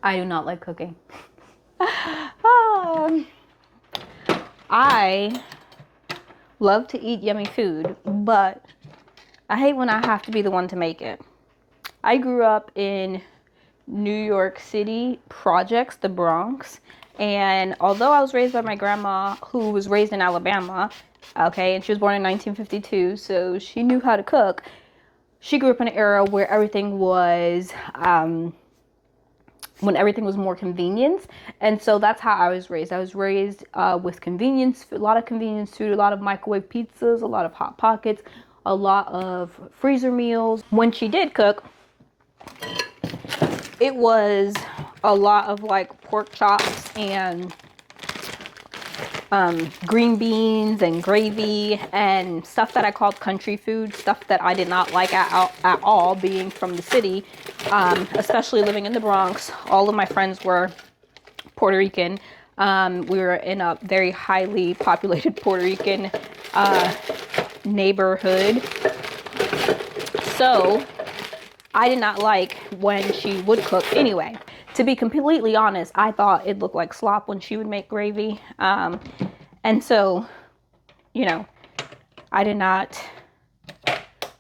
I do not like cooking. um, I love to eat yummy food, but I hate when I have to be the one to make it. I grew up in New York City projects, the Bronx, and although I was raised by my grandma, who was raised in Alabama, okay, and she was born in 1952, so she knew how to cook. She grew up in an era where everything was when everything was more convenience, and so that's how I was raised. I was raised with convenience, a lot of convenience food, a lot of microwave pizzas, a lot of hot pockets, a lot of freezer meals. When she did cook, it was a lot of like pork chops and green beans and gravy and stuff that I called country food, stuff that I did not like at all, being from the city, especially living in the Bronx. All of my friends were Puerto Rican. We were in a very highly populated Puerto Rican neighborhood. So I did not like when she would cook anyway. To be completely honest, I thought it looked like slop when she would make gravy. And so, you know, I did not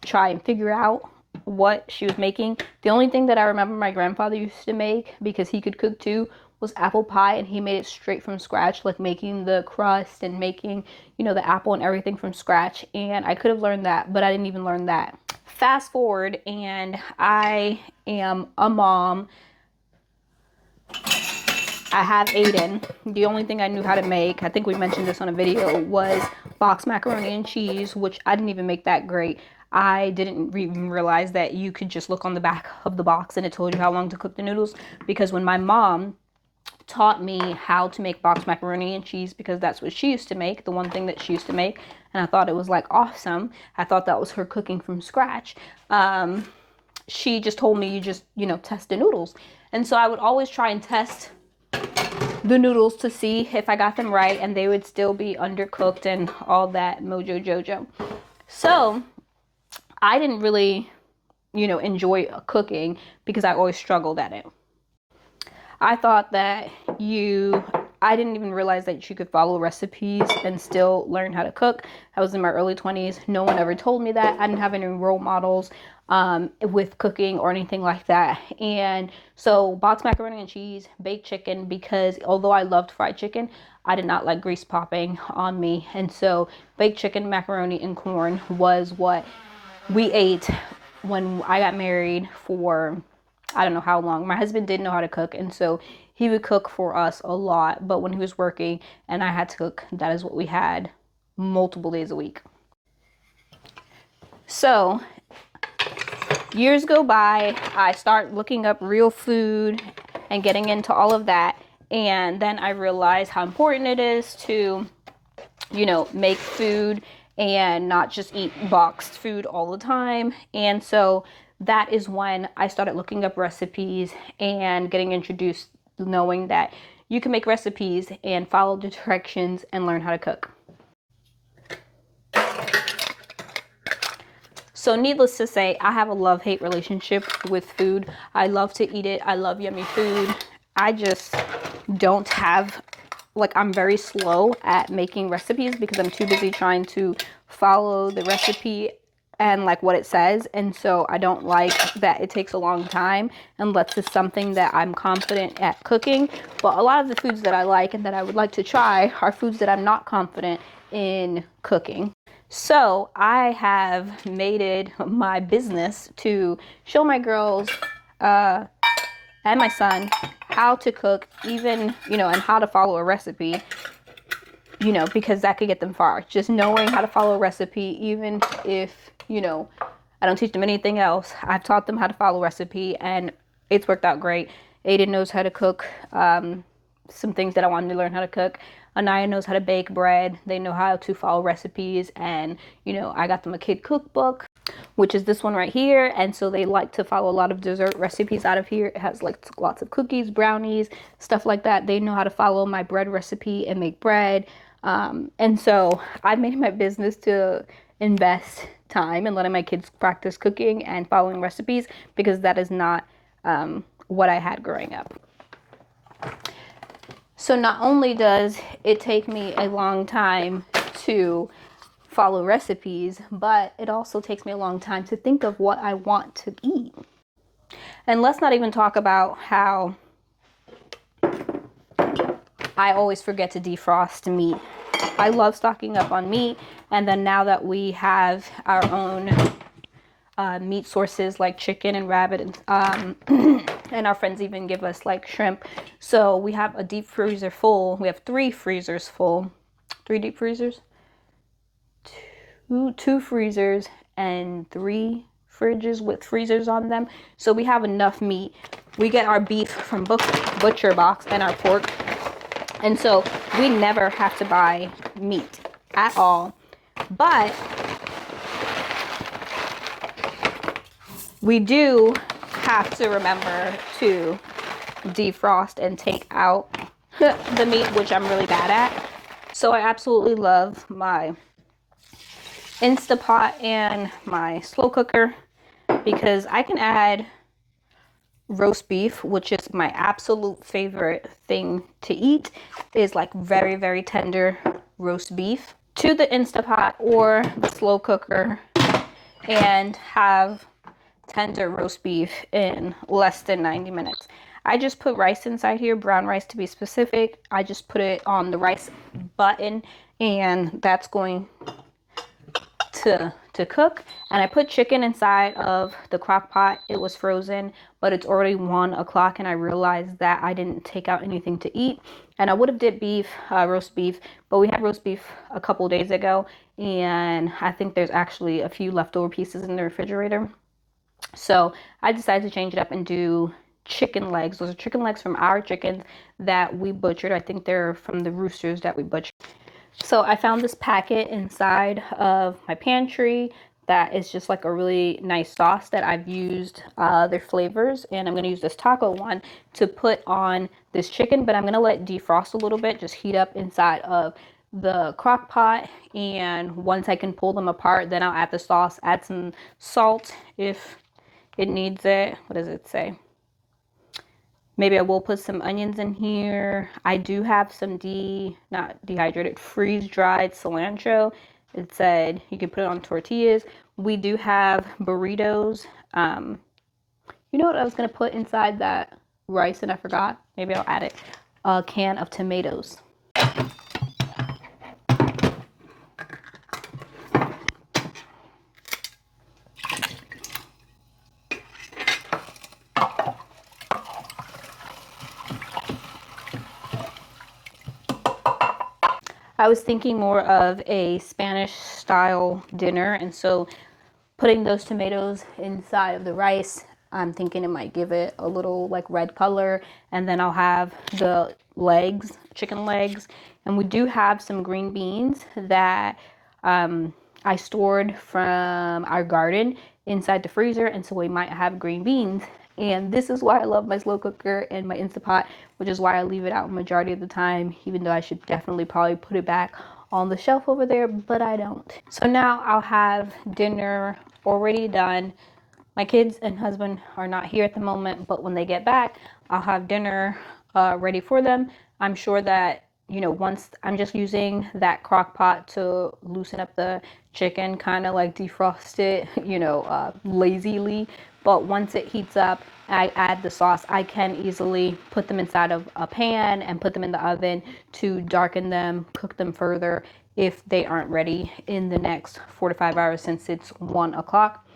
try and figure out what she was making. The only thing that I remember my grandfather used to make, because he could cook too, was apple pie, and he made it straight from scratch, like making the crust and making, you know, the apple and everything from scratch. And I could have learned that, but I didn't even learn that. Fast forward, and I am a mom. I have Aiden. The only thing I knew how to make, I think we mentioned this on a video, was boxed macaroni and cheese, which I didn't even make that great. I didn't even realize that you could just look on the back of the box and it told you how long to cook the noodles, because when my mom taught me how to make boxed macaroni and cheese, because that's what she used to make, the one thing that she used to make, and I thought it was like awesome. I thought that was her cooking from scratch. She just told me, you just, you know, test the noodles. And so I would always try and test the noodles to see if I got them right, and they would still be undercooked and all that mojo jojo. So I didn't really, you know, enjoy cooking because I always struggled at it. I thought that I didn't even realize that you could follow recipes and still learn how to cook. I was in my early 20s. No one ever told me that. I didn't have any role models with cooking or anything like that. And so boxed macaroni and cheese, baked chicken, because although I loved fried chicken, I did not like grease popping on me. And so baked chicken, macaroni, and corn was what we ate when I got married for I don't know how long. My husband didn't know how to cook, and so he would cook for us a lot. But when he was working and I had to cook, that is what we had multiple days a week. So years go by, I start looking up real food and getting into all of that. And then I realize how important it is to, you know, make food and not just eat boxed food all the time. And so that is when I started looking up recipes and getting introduced, knowing that you can make recipes and follow the directions and learn how to cook. So needless to say, I have a love-hate relationship with food. I love to eat it. I love yummy food. I just don't have, like, I'm very slow at making recipes because I'm too busy trying to follow the recipe and like what it says. And so I don't like that it takes a long time unless it's something that I'm confident at cooking. But a lot of the foods that I like and that I would like to try are foods that I'm not confident in cooking. So I have made it my business to show my girls and my son how to cook, even, you know, and how to follow a recipe, you know, because that could get them far. Just knowing how to follow a recipe, even if, you know, I don't teach them anything else. I've taught them how to follow a recipe and it's worked out great. Aiden knows how to cook some things that I wanted to learn how to cook. Anaya knows how to bake bread. They know how to follow recipes, and, you know, I got them a kid cookbook, which is this one right here. And so they like to follow a lot of dessert recipes out of here. It has like lots of cookies, brownies, stuff like that. They know how to follow my bread recipe and make bread. And so I've made it my business to invest time in letting my kids practice cooking and following recipes, because that is not what I had growing up. So not only does it take me a long time to follow recipes, but it also takes me a long time to think of what I want to eat. And let's not even talk about how I always forget to defrost meat. I love stocking up on meat, and then now that we have our own meat sources like chicken and rabbit, and and our friends even give us like shrimp, so we have a deep freezer full. We have 3 freezers full, 3 deep freezers, two freezers, and 3 fridges with freezers on them. So we have enough meat. We get our beef from butcher box and our pork, and so we never have to buy meat at all. But we do have to remember to defrost and take out the meat, which I'm really bad at. So I absolutely love my Instapot and my slow cooker, because I can add roast beef, which is my absolute favorite thing to eat, is like very, very tender roast beef, to the Instapot or the slow cooker, and have tender roast beef in less than 90 minutes. I just put rice inside here, brown rice to be specific. I just put it on the rice button, and that's going to cook. And I put chicken inside of the crock pot. It was frozen, but it's already 1 o'clock, and I realized that I didn't take out anything to eat. And I would have did beef, roast beef, but we had roast beef a couple days ago, and I think there's actually a few leftover pieces in the refrigerator. So I decided to change it up and do chicken legs. Those are chicken legs from our chickens that we butchered. I think they're from the roosters that we butchered. So I found this packet inside of my pantry that is just like a really nice sauce that I've used their flavors, and I'm going to use this taco one to put on this chicken, but I'm going to let it defrost a little bit, just heat up inside of the crock pot, and once I can pull them apart, then I'll add the sauce, add some salt if it needs it. What does it say? Maybe I will put some onions in here. I do have some not dehydrated, freeze-dried cilantro. It said you can put it on tortillas. We do have burritos. You know what I was going to put inside that rice and I forgot? Maybe I'll add it. A can of tomatoes. I was thinking more of a Spanish style dinner, and so putting those tomatoes inside of the rice, I'm thinking it might give it a little like red color. And then I'll have the legs, chicken legs, and we do have some green beans that I stored from our garden inside the freezer, and so we might have green beans. And this is why I love my slow cooker and my Instapot, which is why I leave it out majority of the time, even though I should definitely probably put it back on the shelf over there, but I don't. So now I'll have dinner already done. My kids and husband are not here at the moment, but when they get back, I'll have dinner ready for them. I'm sure that, you know, once I'm just using that crock pot to loosen up the chicken, kind of like defrost it, you know, lazily. But once it heats up, I add the sauce. I can easily put them inside of a pan and put them in the oven to darken them, cook them further if they aren't ready in the next 4 to 5 hours, since it's 1 o'clock.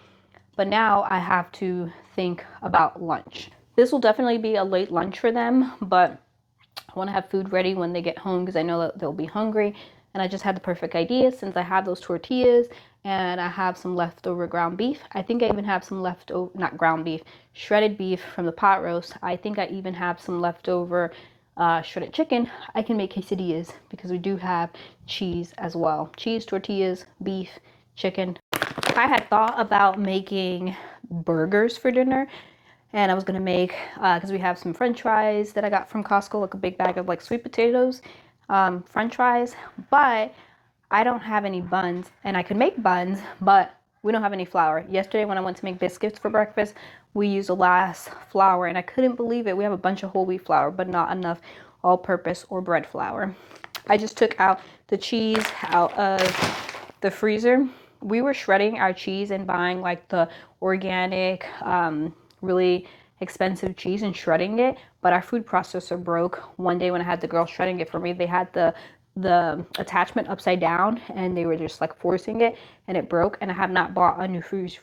But now I have to think about lunch. This will definitely be a late lunch for them, but I want to have food ready when they get home because I know that they'll be hungry. And I just had the perfect idea, since I have those tortillas and I have some leftover ground beef. I think I even have some leftover, not ground beef, shredded beef from the pot roast. I think I even have some leftover shredded chicken. I can make quesadillas because we do have cheese as well. Cheese, tortillas, beef, chicken. I had thought about making burgers for dinner, and I was gonna make, because we have some french fries that I got from Costco, like a big bag of like sweet potatoes, french fries, but I don't have any buns, and I could make buns, but we don't have any flour. Yesterday when I went to make biscuits for breakfast, we used the last flour, and I couldn't believe it. We have a bunch of whole wheat flour, but not enough all-purpose or bread flour. I just took out the cheese out of the freezer. We were shredding our cheese and buying like the organic, really expensive cheese and shredding it, but our food processor broke one day when I had the girl shredding it for me. They had the attachment upside down, and they were just like forcing it, and it broke, and I have not bought a new food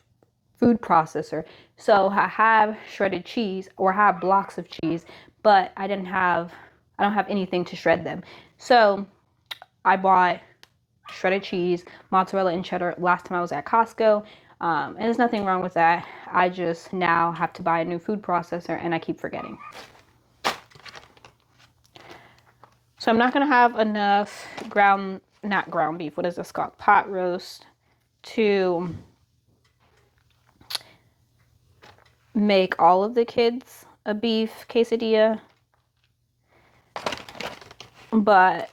processor. So I have shredded cheese, or I have blocks of cheese, but I don't have anything to shred them. So I bought shredded cheese, mozzarella and cheddar last time I was at Costco. And there's nothing wrong with that. I just now have to buy a new food processor, and I keep forgetting. So I'm not going to have enough not ground beef, what is this called? Pot roast to make all of the kids a beef quesadilla. But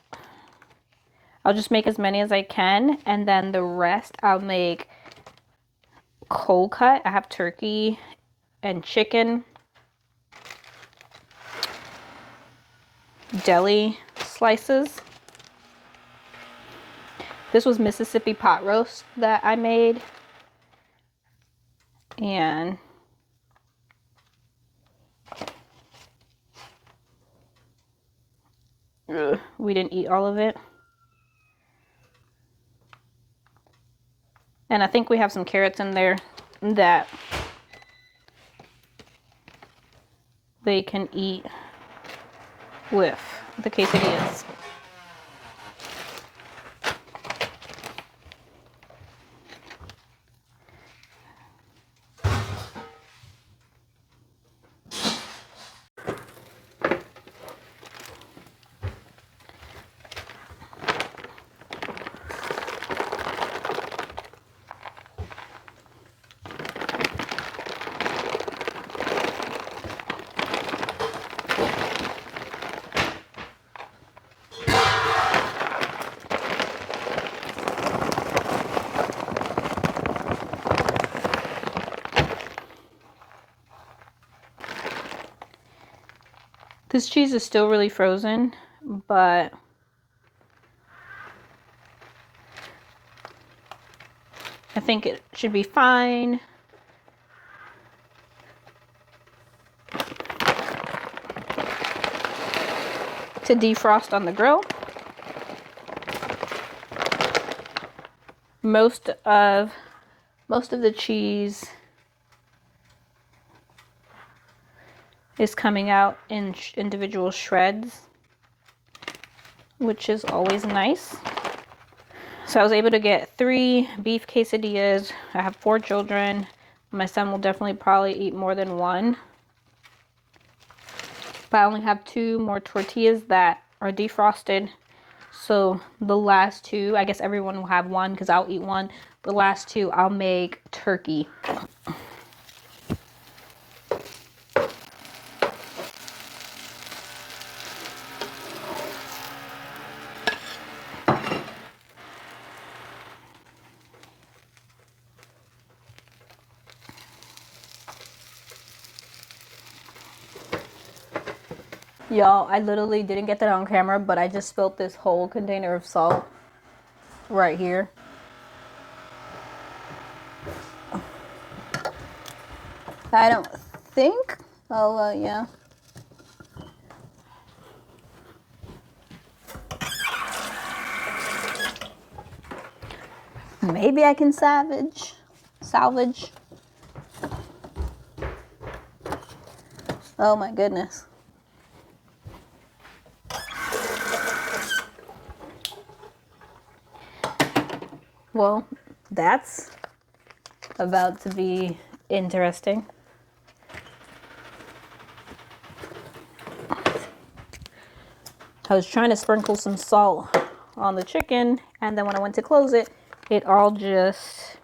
I'll just make as many as I can, and then the rest I'll make cold cut. I have turkey and chicken, deli slices. This was Mississippi pot roast that I made, and we didn't eat all of it. And I think we have some carrots in there that they can eat with the quesadillas. This cheese is still really frozen, but I think it should be fine. To defrost on the grill. Most of the cheese is coming out in individual shreds, which is always nice. So I was able to get 3 beef quesadillas. I have 4 children. My son will definitely probably eat more than 1. But I only have 2 more tortillas that are defrosted. So the last 2, I guess everyone will have 1 because I'll eat 1. The last 2 I'll make turkey. Y'all, I literally didn't get that on camera, but I just spilled this whole container of salt right here. I don't think yeah. Maybe I can salvage. Oh my goodness. Well, that's about to be interesting. I was trying to sprinkle some salt on the chicken, and then when I went to close it, it all just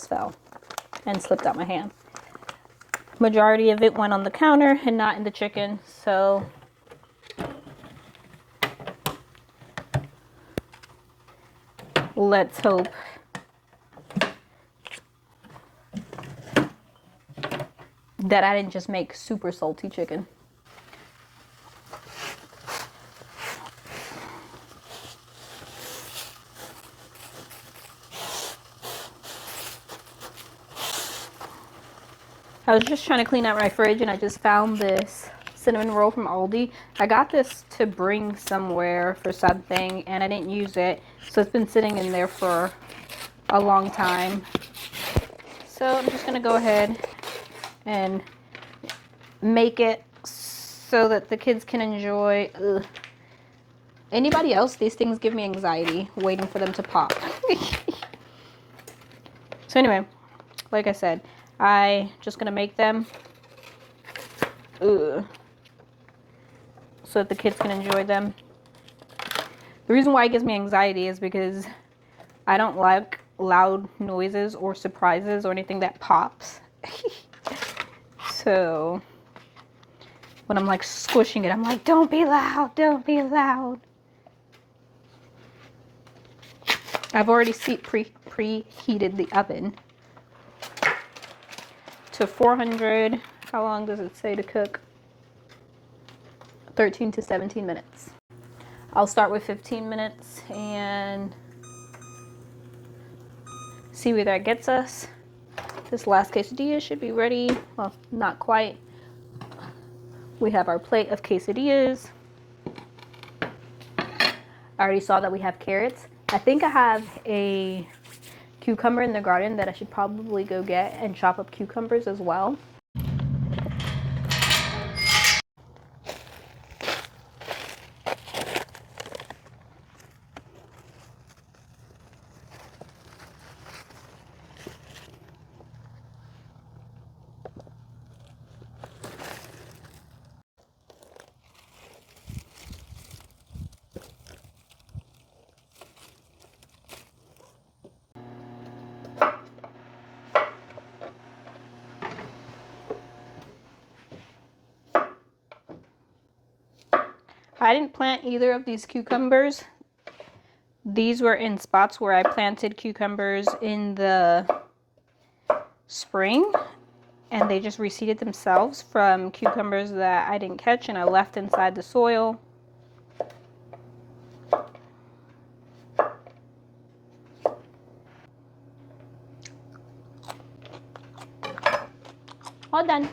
fell and slipped out my hand. Majority of it went on the counter and not in the chicken, so let's hope that I didn't just make super salty chicken. I was just trying to clean out my fridge and I just found this cinnamon roll from Aldi. I got this to bring somewhere for something and I didn't use it, so it's been sitting in there for a long time. So I'm just gonna go ahead and make it so that the kids can enjoy. Ugh. Anybody else, these things give me anxiety waiting for them to pop. So anyway, like I said, I just gonna make them so that the kids can enjoy them. The reason why it gives me anxiety is because I don't like loud noises or surprises or anything that pops. So when I'm like squishing it, I'm like, don't be loud, don't be loud. I've already preheated the oven to 400. How long does it say to cook? 13 to 17 minutes. I'll start with 15 minutes and see where that gets us. This last quesadilla should be ready. Well, not quite. We have our plate of quesadillas. I already saw that we have carrots. I think I have a cucumber in the garden that I should probably go get and chop up cucumbers as well. I didn't plant either of these cucumbers. These were in spots where I planted cucumbers in the spring, and they just reseeded themselves from cucumbers that I didn't catch and I left inside the soil. All done.